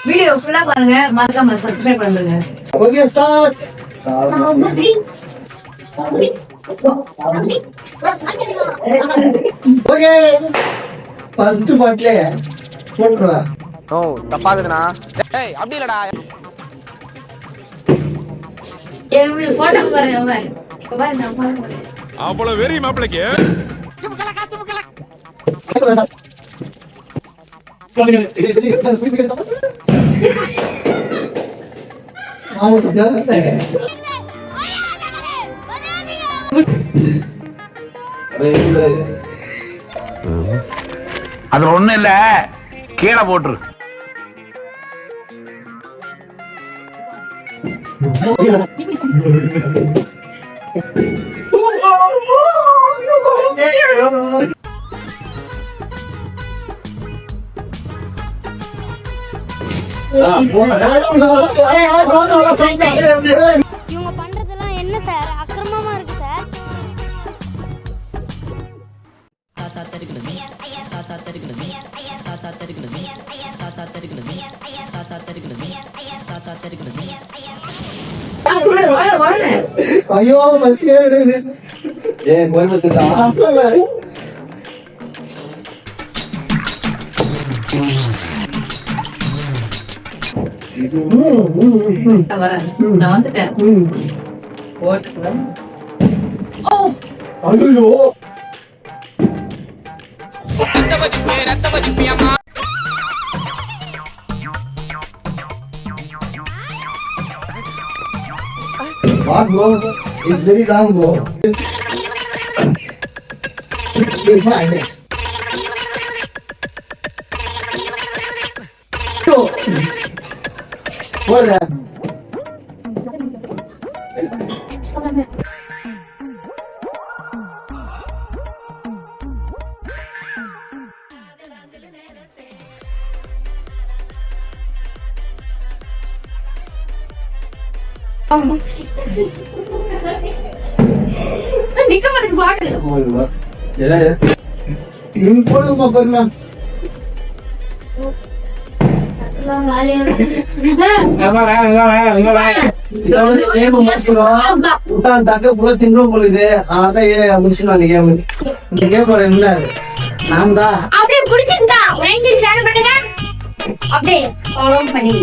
Video ஃபுல்லா பாருங்க, மறக்காம சப்ஸ்கிரைப் பண்ணுங்க. Okay start. ஓகே ஃபர்ஸ்ட் பாட்ல போட்றா. ஓ தப்பாகுதுனா. டேய் அப்படி இல்லடா. ஏய் போட்டோ பாருங்க பாரு நான் பாருங்க. அவ்வளவு வெரி மாப்ளக்கு. அது ஒண்ணு இல்ல, கீழே போட்டுரு. இவங்க பண்றதெல்லாம் என்ன சார் அக்கிரமமா இருக்கு சார். ஐயோ பஸ் ஏறுது. ஏய் போய் பஸ்டா அசல. நான் வந்துட்டேன். போட்டுக்கலாம். ஓ ஐயோ What bro? It's very long bro. It's fine. Go. What? நிக்க மாட்டேங்குது பாட்டு. நீங்க போடுமா பாருங்க. தக்க புள்ள தின்றும் பொழுது அதான் முடிச்சுட்டு வந்து கேமு இந்த கேம் என்ன நான் தான் அப்படியே பிடிச்சிருந்தா லைக் ஷேர் பண்ணுங்க. அப்படியே ஃபாலோ பண்ணி.